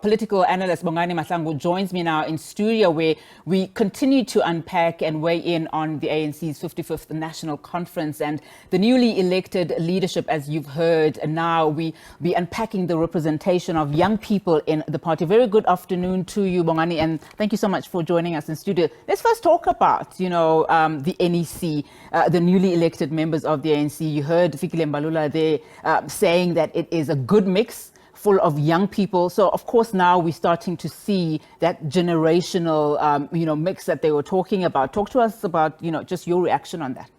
political analyst Bongani Mahlangu joins me now in studio, where we continue to unpack and weigh in on the ANC's 55th National Conference and the newly elected leadership, as you've heard. And now we be unpacking the representation of young people in the party. Very good afternoon to you, Bongani, and thank you so much for joining us in studio. Let's first talk about, the NEC, the newly elected members of the ANC. You heard Fikile Mbalula there saying that it is a good mix full of young people. So, of course, now we're starting to see that generational, mix that they were talking about. Talk to us about, just your reaction on that.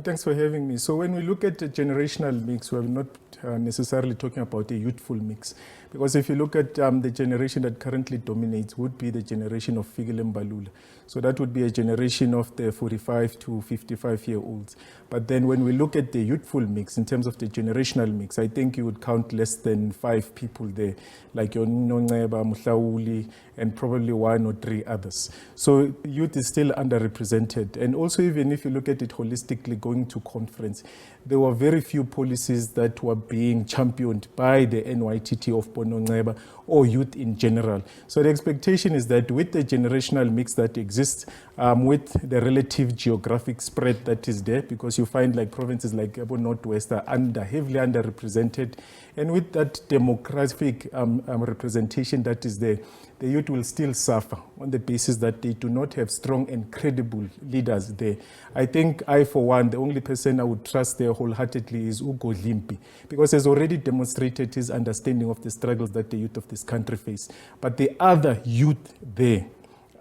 Thanks for having me. So when we look at the generational mix, we're not necessarily talking about a youthful mix. Because if you look at the generation that currently dominates would be the generation of Fikile Mbalula. So that would be a generation of the 45 to 55-year-olds. But then when we look at the youthful mix, in terms of the generational mix, I think you would count less than 5 people there, like Nongeba, Mhlauli, and probably 1 or 3 others. So youth is still underrepresented. And also, even if you look at it holistically, going to conference, there were very few policies that were being championed by the NYTT of Bonongeba or youth in general. So the expectation is that with the generational mix that exists, with the relative geographic spread that is there, because you find like provinces like Northwest are heavily underrepresented, and with that demographic representation that is there, the youth will still suffer on the basis that they do not have strong and credible leaders there. I think for one, the only person I would trust there wholeheartedly is Ugo Limpi, because he has already demonstrated his understanding of the struggles that the youth of this country face. But the other youth there,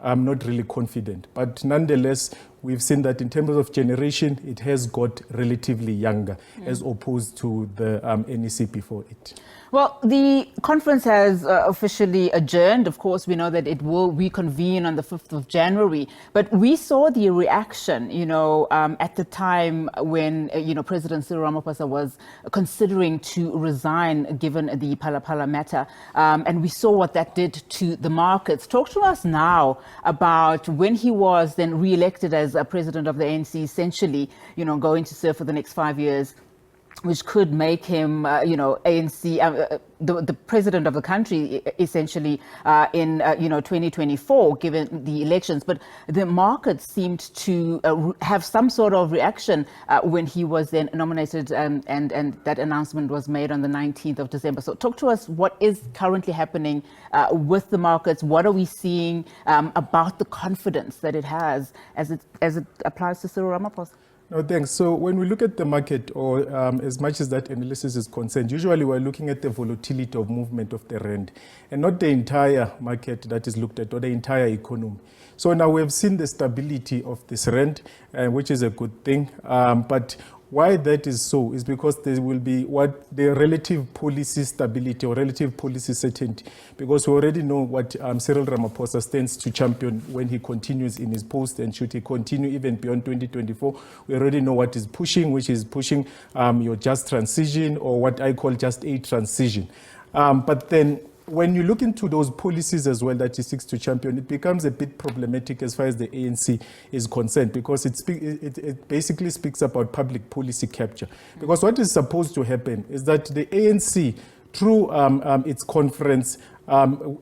I'm not really confident. But nonetheless, we've seen that in terms of generation, it has got relatively younger as opposed to the NEC before it. Well, the conference has officially adjourned. Of course, we know that it will reconvene on the 5th of January. But we saw the reaction, at the time when, President Cyril Ramaphosa was considering to resign given the Phala matter. And we saw what that did to the markets. Talk to us now about when he was then re-elected as president of the ANC, essentially, going to serve for the next 5 years, which could make him, ANC, the president of the country, essentially, in, 2024, given the elections. But the market seemed to have some sort of reaction when he was then nominated, and that announcement was made on the 19th of December. So talk to us what is currently happening with the markets. What are we seeing about the confidence that it has as it applies to Cyril Ramaphosa? No, thanks. So when we look at the market, or as much as that analysis is concerned, usually we're looking at the volatility of movement of the rand and not the entire market that is looked at or the entire economy. So now we have seen the stability of this rand, which is a good thing. But why that is so is because there will be the relative policy stability or relative policy certainty, because we already know what Cyril Ramaphosa stands to champion when he continues in his post, and should he continue even beyond 2024, we already know what is pushing, which is pushing your just transition, or what I call just a transition. But then when you look into those policies as well that he seeks to champion, it becomes a bit problematic as far as the ANC is concerned, because it basically speaks about public policy capture. Because what is supposed to happen is that the ANC, through its conference,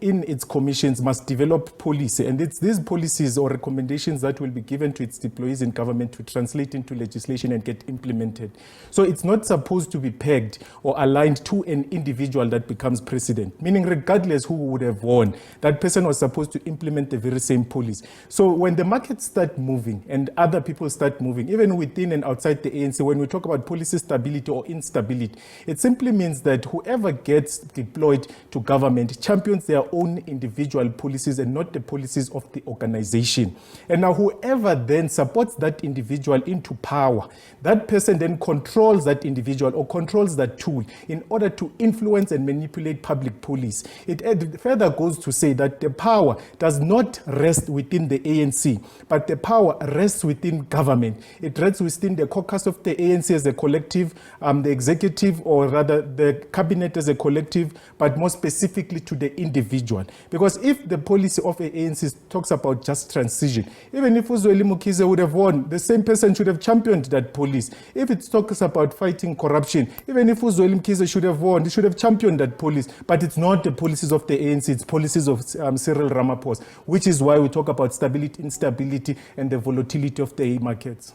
in its commissions, must develop policy, and it's these policies or recommendations that will be given to its deployees in government to translate into legislation and get implemented. So it's not supposed to be pegged or aligned to an individual that becomes president, meaning regardless who would have won, that person was supposed to implement the very same policy. So when the markets start moving and other people start moving, even within and outside the ANC, when we talk about policy stability or instability, it simply means that whoever gets deployed to government champions their own individual policies and not the policies of the organization. And now whoever then supports that individual into power, that person then controls that individual or controls that tool in order to influence and manipulate public policy. It further goes to say that the power does not rest within the ANC, but the power rests within government. It rests within the caucus of the ANC as a collective, the executive, or rather the cabinet as a collective, but more specifically to the the individual. Because if the policy of the ANC talks about just transition, even if Uzweli Mukize would have won, the same person should have championed that police. If it talks about fighting corruption, even if Uzweli Mukize should have won, he should have championed that police. But it's not the policies of the ANC, it's policies of Cyril Ramaphosa, which is why we talk about stability, instability, and the volatility of the markets.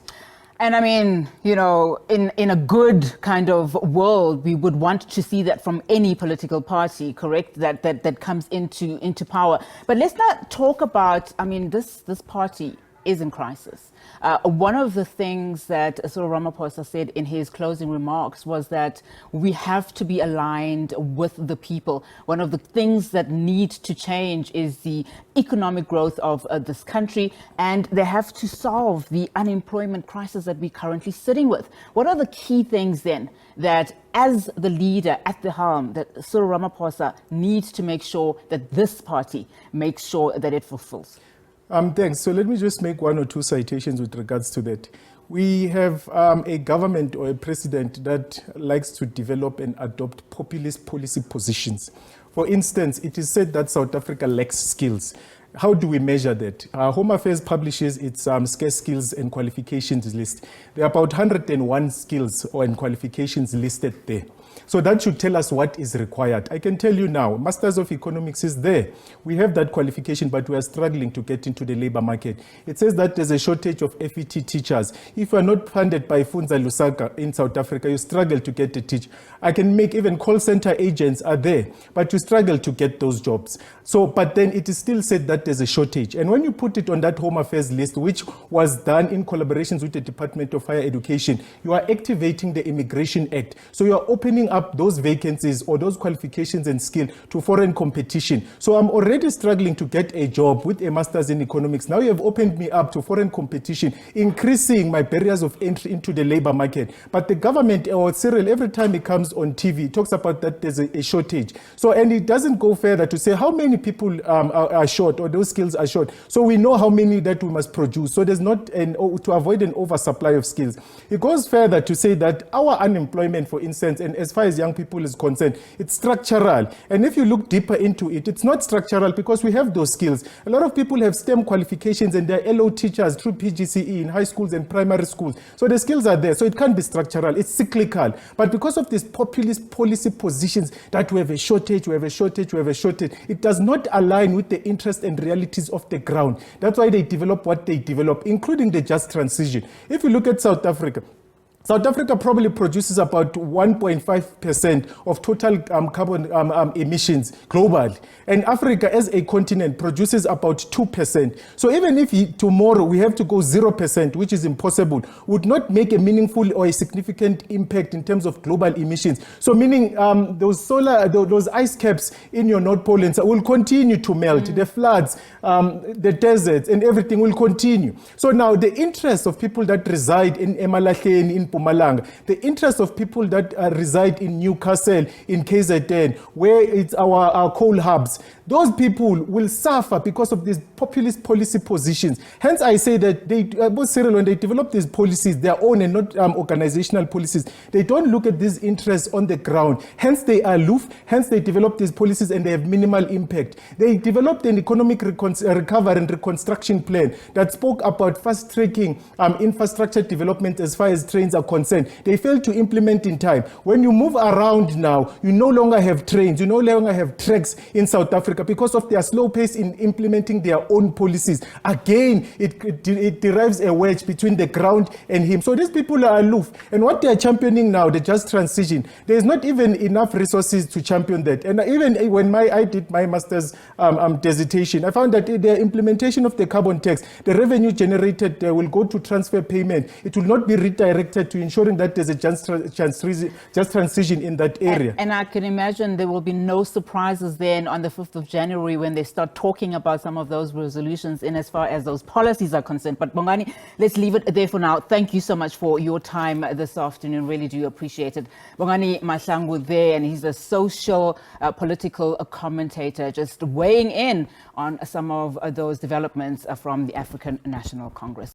And I mean, you know, in a good kind of world, we would want to see that from any political party, correct? That comes into power. But let's not talk about, I mean, this party is in crisis. One of the things that Cyril Ramaphosa said in his closing remarks was that we have to be aligned with the people. One of the things that need to change is the economic growth of this country, and they have to solve the unemployment crisis that we're currently sitting with. What are the key things then that, as the leader at the helm, that Cyril Ramaphosa needs to make sure that this party makes sure that it fulfills? Thanks. So let me just make one or two citations with regards to that. We have a government or a president that likes to develop and adopt populist policy positions. For instance, it is said that South Africa lacks skills. How do we measure that? Home Affairs publishes its scarce skills and qualifications list. There are about 101 skills or qualifications listed there. So that should tell us what is required. I can tell you now, Masters of Economics is there. We have that qualification, but we are struggling to get into the labor market. It says that there's a shortage of FET teachers. If you are not funded by Funza Lusaka in South Africa, you struggle to get a teacher. I can make even call center agents are there, but you struggle to get those jobs. So, but then it is still said that there's a shortage. And when you put it on that Home Affairs list, which was done in collaborations with the Department of Higher Education, you are activating the Immigration Act. So you are opening up those vacancies or those qualifications and skill to foreign competition. So I'm already struggling to get a job with a master's in economics. Now you have opened me up to foreign competition, increasing my barriers of entry into the labor market. But the government, or Cyril, every time he comes on TV, talks about that there's a shortage. So, and it doesn't go further to say how many people are short or those skills are short. So we know how many that we must produce. So there's not to avoid an oversupply of skills. It goes further to say that our unemployment, for instance, and as far as young people is concerned, it's structural. And if you look deeper into it, it's not structural because we have those skills. A lot of people have STEM qualifications and they're LO teachers through PGCE in high schools and primary schools. So the skills are there. So it can't be structural. It's cyclical. But because of these populist policy positions that we have a shortage, it does not align with the interests and realities of the ground. That's why they develop what they develop, including the just transition. If you look at South Africa probably produces about 1.5% of total carbon emissions globally. And Africa as a continent produces about 2%. So even if tomorrow we have to go 0%, which is impossible, would not make a meaningful or a significant impact in terms of global emissions. So meaning those ice caps in your North Pole will continue to melt. The floods, the deserts, and everything will continue. So now the interests of people that reside in Emalahleni, in Mpumalanga, the interest of people that reside in Newcastle, in KZN, where it's our coal hubs, those people will suffer because of these populist policy positions. Hence, I say that both Cyril, when they develop these policies, their own and not organizational policies, they don't look at these interests on the ground. Hence, they are aloof. Hence, they develop these policies and they have minimal impact. They developed an economic recovery and reconstruction plan that spoke about fast-tracking infrastructure development as far as trains are concerned. They failed to implement in time. When you move around now, you no longer have trains, you no longer have tracks in South Africa because of their slow pace in implementing their own policies. Again, it derives a wedge between the ground and him. So these people are aloof. And what they are championing now, the just transition, there is not even enough resources to champion that. And even when I did my master's dissertation, I found that the implementation of the carbon tax, the revenue generated will go to transfer payment. It will not be redirected to ensuring that there's a just transition in that area. And I can imagine there will be no surprises then on the 5th of January when they start talking about some of those resolutions in as far as those policies are concerned. But Bongani, let's leave it there for now. Thank you so much for your time this afternoon. Really do appreciate it. Bongani Mahlangu there, and he's a social political commentator, just weighing in on some of those developments from the African National Congress.